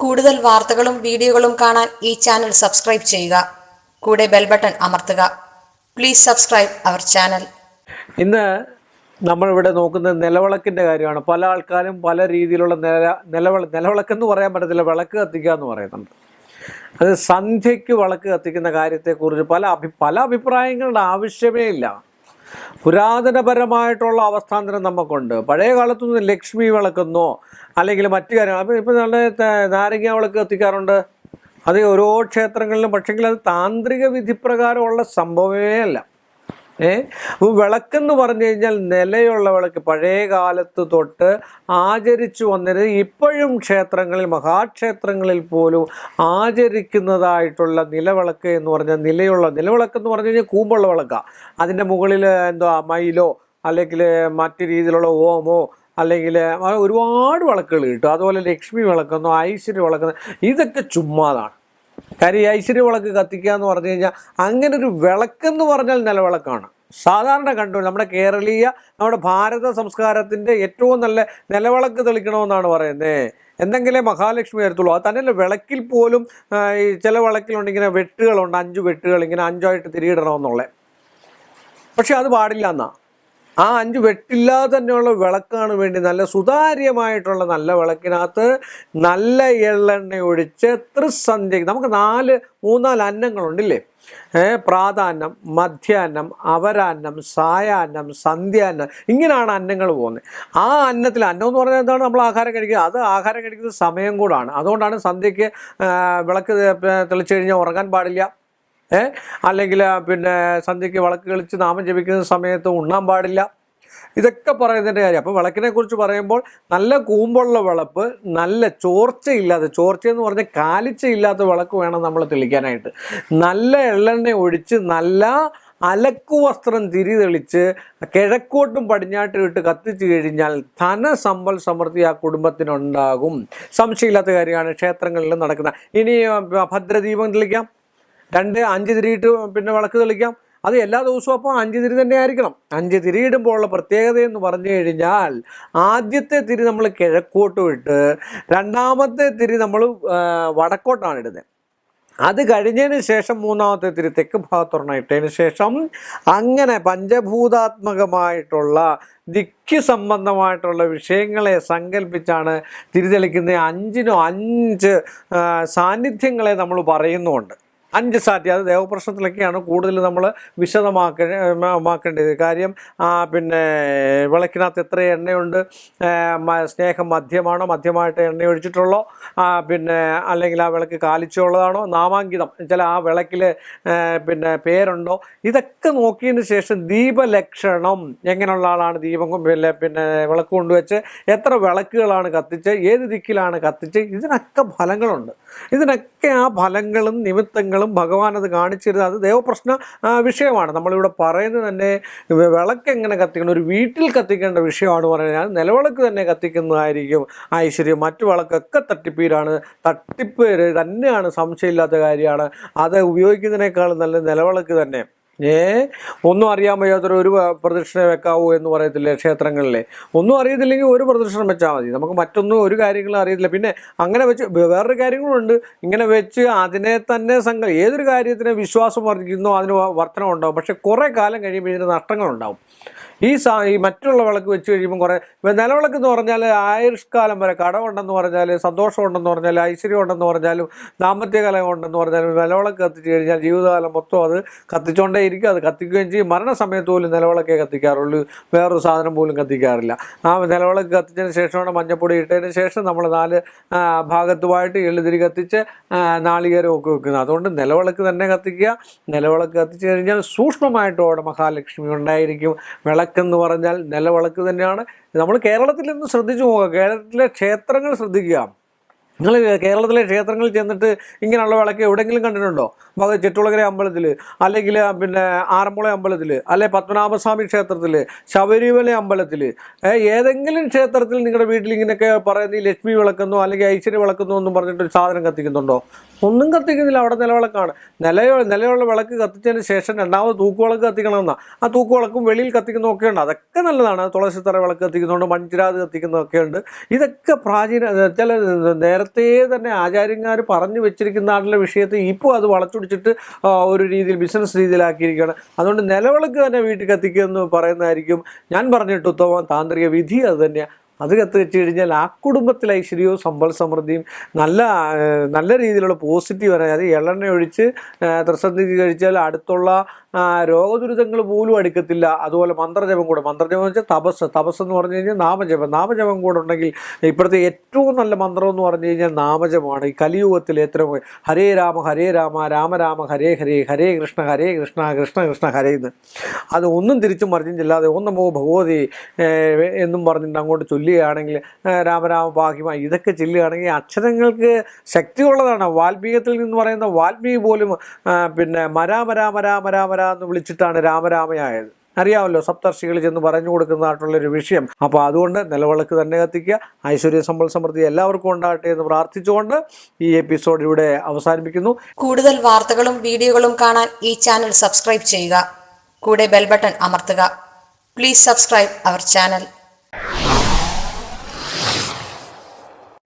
കൂടുതൽ വാർത്തകളും വീഡിയോകളും കാണാൻ ഈ ചാനൽ സബ്സ്ക്രൈബ് ചെയ്യുക. കൂടെ ബെൽ ബട്ടൺ അമർത്തുക. Please subscribe our channel. ഇന്ന് നമ്മളിവിടെ നോക്കുന്നത് നിലവിളക്കിൻ്റെ കാര്യമാണ്. പല ആൾക്കാരും പല രീതിയിലുള്ള നിലവിളക്കെന്ന് പറയാൻ പറ്റത്തില്ല, വിളക്ക് കത്തിക്കുക എന്ന് പറയുന്നുണ്ട്. അത് സന്ധ്യയ്ക്ക് വിളക്ക് കത്തിക്കുന്ന കാര്യത്തെക്കുറിച്ച് പല അഭിപ്രായങ്ങളുടെ ആവശ്യമേ ഇല്ല. പുരാതനപരമായിട്ടുള്ള അവസ്ഥാന്തരം നമുക്കുണ്ട്. പഴയ കാലത്തൊന്നും ലക്ഷ്മി വിളക്കെന്നോ അല്ലെങ്കിൽ മറ്റു കാര്യങ്ങൾ, അപ്പോൾ ഇപ്പോൾ നല്ല നാരങ്ങ വിളക്ക് കത്തിക്കാറുണ്ട്. അത് ഓരോ ക്ഷേത്രങ്ങളിലും. പക്ഷെങ്കിൽ അത് താന്ത്രിക വിധിപ്രകാരമുള്ള സംഭവമേ അല്ല. അപ്പോൾ വിളക്കെന്ന് പറഞ്ഞു കഴിഞ്ഞാൽ നിലയുള്ള വിളക്ക് പഴയ കാലത്ത് തൊട്ട് ആചരിച്ചു വന്നിരുന്നത് ഇപ്പോഴും ക്ഷേത്രങ്ങളിൽ, മഹാക്ഷേത്രങ്ങളിൽ പോലും ആചരിക്കുന്നതായിട്ടുള്ള നിലവിളക്ക് എന്ന് പറഞ്ഞാൽ നിലവിളക്കെന്ന് പറഞ്ഞു കഴിഞ്ഞാൽ കൂമ്പുള്ള വിളക്കാണ്. അതിൻ്റെ മുകളിൽ മയിലോ അല്ലെങ്കിൽ മറ്റു രീതിയിലുള്ള ഓമോ അല്ലെങ്കിൽ ഒരുപാട് വിളക്കുകൾ കിട്ടും. അതുപോലെ ലക്ഷ്മി വിളക്കെന്നോ ഐശ്വര്യ വിളക്കെന്നോ ഇതൊക്കെ ചുമ്മാതാണ്. കാര്യം ഈ ഐശ്വര്യ വിളക്ക് കത്തിക്കുക എന്ന് പറഞ്ഞു കഴിഞ്ഞാൽ അങ്ങനെ ഒരു വിളക്കെന്ന് പറഞ്ഞാൽ നിലവിളക്കാണ്. സാധാരണ നമ്മുടെ കേരളീയ, നമ്മുടെ ഭാരത സംസ്കാരത്തിൻ്റെ ഏറ്റവും നല്ല നിലവിളക്ക് തെളിക്കണമെന്നാണ് പറയുന്നത്. എന്തെങ്കിലേ മഹാലക്ഷ്മി വരത്തുള്ളൂ. അത് തന്നെയല്ല, വിളക്കിൽ പോലും ഈ ചില വിളക്കിലുണ്ട് ഇങ്ങനെ വെട്ടുകളുണ്ട്, 5 വെട്ടുകൾ ഇങ്ങനെ 5ആയിട്ട് തിരിയിടണമെന്നുള്ളത്. പക്ഷെ അത് പാടില്ല എന്നാ. ആ 5 വെട്ടില്ലാതെ തന്നെയുള്ള വിളക്കാണ് വേണ്ടി. നല്ല സുതാര്യമായിട്ടുള്ള നല്ല വിളക്കിനകത്ത് നല്ല എള്ളെണ്ണ ഒഴിച്ച് ത്രിസന്ധ്യയ്ക്ക് നമുക്ക് 3-4 അന്നങ്ങളുണ്ടില്ലേ? പ്രാതാന്നം, മധ്യാന്നം, അപരാന്നം, സായാന്നം, സന്ധ്യാന്നം, ഇങ്ങനെയാണ് അന്നങ്ങൾ പോകുന്നത്. ആ അന്നം എന്ന് പറഞ്ഞാൽ എന്താണ്? നമ്മൾ ആഹാരം കഴിക്കുക. അത് ആഹാരം കഴിക്കുന്ന സമയം കൂടാണ്. അതുകൊണ്ടാണ് സന്ധ്യയ്ക്ക് വിളക്ക് തെളിച്ചു കഴിഞ്ഞാൽ ഉറങ്ങാൻ പാടില്ല. അല്ലെങ്കിൽ സന്ധ്യയ്ക്ക് വിളക്ക് കളിച്ച് നാമം ജപിക്കുന്ന സമയത്ത് ഉണ്ണാൻ പാടില്ല. ഇതൊക്കെ പറയുന്നതിൻ്റെ കാര്യം. അപ്പോൾ വിളക്കിനെ കുറിച്ച് പറയുമ്പോൾ നല്ല കൂമ്പുള്ള വിളപ്പ്, നല്ല ചോർച്ചയില്ലാത്ത, ചോർച്ചയെന്ന് പറഞ്ഞാൽ കാലിച്ചയില്ലാത്ത വിളക്ക് വേണം നമ്മൾ തെളിക്കാനായിട്ട്. നല്ല എള്ളെണ്ണ ഒഴിച്ച് നല്ല അലക്കുവസ്ത്രം തിരിതെളിച്ച് കിഴക്കോട്ടും പടിഞ്ഞാട്ടും ഇട്ട് കത്തിച്ചു കഴിഞ്ഞാൽ ധനസമ്പൽ സമൃദ്ധി ആ കുടുംബത്തിനുണ്ടാകും. സംശയമില്ലാത്ത കാര്യമാണ് ക്ഷേത്രങ്ങളിൽ നടക്കുന്ന. ഇനി ഭദ്രദീപം തെളിക്കാം, 5 തിരിയിട്ട് വിളക്ക് തെളിക്കാം. അത് എല്ലാ ദിവസവും അപ്പോൾ 5 തിരി തന്നെ ആയിരിക്കണം. 5 തിരിയിടുമ്പോൾ ഉള്ള പ്രത്യേകത എന്ന് പറഞ്ഞു കഴിഞ്ഞാൽ ആദ്യത്തെ തിരി നമ്മൾ കിഴക്കോട്ടും ഇട്ട് രണ്ടാമത്തെ തിരി നമ്മൾ വടക്കോട്ടാണ് ഇടുന്നത്. അത് കഴിഞ്ഞതിന് ശേഷം 3-ാമത്തെ തിരി തെക്ക് ഭാഗത്തൊരെണ്ണം ഇട്ടതിന് ശേഷം അങ്ങനെ പഞ്ചഭൂതാത്മകമായിട്ടുള്ള ദിക്ക് സംബന്ധമായിട്ടുള്ള വിഷയങ്ങളെ സങ്കല്പിച്ചാണ് തിരിതെളിക്കുന്നത്. 5-നും 5 സാന്നിധ്യങ്ങളെ നമ്മൾ പറയുന്നുമുണ്ട്. 5 സാറ്റി. അത് ദേവപ്രശ്നത്തിലൊക്കെയാണ് കൂടുതൽ നമ്മൾ വിശദമാക്കേണ്ടത്. കാര്യം വിളക്കിനകത്ത് എത്ര എണ്ണയുണ്ട്, സ്നേഹം മധ്യമാണോ, മധ്യമായിട്ട് എണ്ണ ഒഴിച്ചിട്ടുള്ളോ, അല്ലെങ്കിൽ ആ വിളക്ക് കാലിച്ചുള്ളതാണോ, നാമാങ്കിതം ചില ആ വിളക്കിൽ പേരുണ്ടോ, ഇതൊക്കെ നോക്കിയതിന് ശേഷം ദീപലക്ഷണം, എങ്ങനെയുള്ള ആളാണ് ദീപം വിളക്ക് കൊണ്ടുവച്ച്, എത്ര വിളക്കുകളാണ് കത്തിച്ച്, ഏത് ദിക്കിലാണ് കത്തിച്ച്, ഇതിനൊക്കെ ഫലങ്ങളുണ്ട്. ഇതിനൊക്കെ ആ ഫലങ്ങളും നിമിത്തങ്ങളും ഭഗവാൻ അത് കാണിച്ചിരുന്നത്. അത് ദേവപ്രശ്ന വിഷയമാണ്. നമ്മളിവിടെ പറയുന്നത് തന്നെ വിളക്ക് എങ്ങനെ കത്തിക്കണം, ഒരു വീട്ടിൽ കത്തിക്കേണ്ട വിഷയമാണ് പറയുന്നത്. നിലവിളക്ക് തന്നെ കത്തിക്കുന്നതായിരിക്കും ഐശ്വര്യം. മറ്റു വിളക്കൊക്കെ തട്ടിപ്പ് തന്നെയാണ്, സംശയമില്ലാത്ത കാര്യമാണ്. അത് ഉപയോഗിക്കുന്നതിനേക്കാളും നല്ല നിലവിളക്ക് തന്നെ. ഒന്നും അറിയാൻ വയ്യാത്തൊരു ഒരു പ്രദക്ഷിണ വെക്കാവൂ എന്ന് പറയത്തില്ലേ ക്ഷേത്രങ്ങളിലെ? ഒന്നും അറിയത്തില്ലെങ്കിൽ ഒരു പ്രദക്ഷിണം വെച്ചാൽ മതി. നമുക്ക് മറ്റൊന്നും ഒരു കാര്യങ്ങളും അറിയത്തില്ല. പിന്നെ അങ്ങനെ വെച്ച് വേറൊരു കാര്യങ്ങളുണ്ട്. ഇങ്ങനെ വെച്ച് അതിനെ തന്നെ ഏതൊരു കാര്യത്തിന് വിശ്വാസം വർദ്ധിക്കുന്നോ അതിന് വർധനം ഉണ്ടാവും. പക്ഷെ കുറേ കാലം കഴിയുമ്പോൾ ഇതിന് നഷ്ടങ്ങളുണ്ടാവും. ഈ മറ്റുള്ള വിളക്ക് വെച്ച് കഴിയുമ്പോൾ കുറേ നിലവിളക്ക് എന്ന് പറഞ്ഞാൽ ആയുഷ്കാലം വരെ, കടമുണ്ടെന്ന് പറഞ്ഞാൽ, സന്തോഷമുണ്ടെന്ന് പറഞ്ഞാൽ, ഐശ്വര്യം ഉണ്ടെന്ന് പറഞ്ഞാലും, ദാമ്പത്യകാലം ഉണ്ടെന്ന് പറഞ്ഞാലും നിലവിളക്ക് കത്തിച്ച് കഴിഞ്ഞാൽ ജീവിതകാലം മൊത്തം അത് കത്തിച്ചുകൊണ്ടേ ഇരിക്കും. അത് കത്തിക്കുകയും ചെയ്യും. മരണസമയത്ത് പോലും നിലവിളക്കേ കത്തിക്കാറുള്ളൂ, വേറൊരു സാധനം പോലും കത്തിക്കാറില്ല. ആ നിലവിളക്ക് കത്തിച്ചതിന് ശേഷമാണ് മഞ്ഞപ്പൊടി ഇട്ടതിന് ശേഷം നമ്മൾ 4 ഭാഗത്തുമായിട്ട് എള്ളുതിരി കത്തിച്ച് നാളികേരമൊക്കെ വെക്കുന്നത്. അതുകൊണ്ട് നിലവിളക്ക് തന്നെ കത്തിക്കുക. നിലവിളക്ക് കത്തിച്ച് കഴിഞ്ഞാൽ സൂക്ഷ്മമായിട്ടോടെ മഹാലക്ഷ്മി ഉണ്ടായിരിക്കും. വിളക്കെന്ന് പറഞ്ഞാൽ നിലവിളക്ക് തന്നെയാണ്. നമ്മൾ കേരളത്തിൽ നിന്ന് ശ്രദ്ധിച്ചു പോവുക. കേരളത്തിലെ ക്ഷേത്രങ്ങൾ ശ്രദ്ധിക്കുക. നിങ്ങൾ കേരളത്തിലെ ക്ഷേത്രങ്ങളിൽ ചെന്നിട്ട് ഇങ്ങനെയുള്ള വിളക്ക് എവിടെയെങ്കിലും കണ്ടിട്ടുണ്ടോ? ചെട്ടുളകര അമ്പലത്തിൽ, അല്ലെങ്കിൽ ആറന്മുള അമ്പലത്തിൽ, അല്ലെ പത്മനാഭസ്വാമി ക്ഷേത്രത്തിൽ, ശബരിമല അമ്പലത്തിൽ, ഏതെങ്കിലും ക്ഷേത്രത്തിൽ നിങ്ങളുടെ വീട്ടിൽ ഇങ്ങനെയൊക്കെ പറയുന്ന ഈ ലക്ഷ്മി വിളക്കെന്നോ അല്ലെങ്കിൽ ഐശ്വര്യ വിളക്കെന്നോ ഒന്നും പറഞ്ഞിട്ടൊരു സാധനം കത്തിക്കുന്നുണ്ടോ? ഒന്നും കത്തിക്കുന്നില്ല. അവിടെ നിലവിളക്കാണ്. നിലയുള്ള വിളക്ക് കത്തിച്ചതിന് ശേഷം രണ്ടാമത് തൂക്കുവിളക്ക് കത്തിക്കണമെന്നാണ്. ആ തൂക്കുവിളക്കും വെളിയിൽ കത്തിക്കുന്നതൊക്കെ ഉണ്ട്. അതൊക്കെ നല്ലതാണ്. തുളസിത്തറ വിളക്ക് കത്തിക്കുന്നുണ്ട്, മൺചിരാത് കത്തിക്കുന്നതൊക്കെ ഉണ്ട്. ഇതൊക്കെ പ്രാചീന ചില നേരത്തെ തന്നെ ആചാര്യന്മാർ പറഞ്ഞു വെച്ചിരിക്കുന്ന വിഷയത്തെ ഇപ്പോൾ അത് വളച്ചൊടിച്ചിട്ട് ഒരു രീതിയിൽ ബിസിനസ് രീതിയിലാക്കിയിരിക്കുകയാണ്. അതുകൊണ്ട് നിലവിളക്ക് തന്നെ വീട്ടിൽ കത്തിക്കുക എന്ന് പറയുന്നതായിരിക്കും ഞാൻ പറഞ്ഞിട്ട് ഉത്തമം. താന്ത്രിക വിധി അത് തന്നെയാണ്. അത് കത്തിച്ച് കഴിഞ്ഞാൽ ആ കുടുംബത്തിൽ ഐശ്വര്യവും സമ്പൽ സമൃദ്ധിയും നല്ല രീതിയിലുള്ള പോസിറ്റീവ് വരാൻ, അത് എള്ളെണ്ണ ഒഴിച്ച് ത്രിസന്ധിക്ക് കഴിച്ചാൽ അടുത്തുള്ള രോഗദുരിതങ്ങൾ പോലും അടുക്കത്തില്ല. അതുപോലെ മന്ത്രജപം കൂടെ, മന്ത്രജപം എന്ന് വെച്ചാൽ തപസ് എന്ന് പറഞ്ഞു കഴിഞ്ഞാൽ നാമജപം കൂടെ ഉണ്ടെങ്കിൽ ഇപ്പോഴത്തെ ഏറ്റവും നല്ല മന്ത്രം എന്ന് പറഞ്ഞു കഴിഞ്ഞാൽ നാമജപമാണ്. ഈ കലിയുഗത്തിൽ ഏറ്റവും ഹരേ രാമ രാമ രാമ ഹരേ ഹരേ, ഹരേ കൃഷ്ണ കൃഷ്ണ കൃഷ്ണ ഹരേ എന്ന്. അത് ഒന്നും തിരിച്ചും മറിഞ്ഞും ചെല്ലാതെ ഓം നമോ ഭഗവതി എന്നും പറഞ്ഞിട്ട് അങ്ങോട്ട് ചൊല്ലുകയാണെങ്കിൽ, രാമരാമ പാഹിമ ഇതൊക്കെ ചൊല്ലുകയാണെങ്കിൽ അക്ഷരങ്ങൾക്ക് ശക്തിയുള്ളതാണ്. വാൽമീകത്തിൽ നിന്ന് പറയുന്ന വാൽമീകി പോലും രാമ എന്ന് വിളിച്ചിട്ടാണ് രാമരാമയായത്. അറിയാമല്ലോ, സപ്തർഷികൾ ചെന്ന് പറഞ്ഞു കൊടുക്കുന്നതായിട്ടുള്ളൊരു വിഷയം. അപ്പോൾ അതുകൊണ്ട് നിലവിളക്ക് തന്നെ കത്തിക്കുക. ഐശ്വര്യ സമ്പൽ സമൃദ്ധി എല്ലാവർക്കും ഉണ്ടാകട്ടെ എന്ന് പ്രാർത്ഥിച്ചുകൊണ്ട് ഈ എപ്പിസോഡ് ഇവിടെ അവസാനിപ്പിക്കുന്നു. കൂടുതൽ വാർത്തകളും വീഡിയോകളും കാണാൻ ഈ ചാനൽ സബ്സ്ക്രൈബ് ചെയ്യുക. കൂടെ ബെൽ ബട്ടൺ അമർത്തുക. Please subscribe our channel.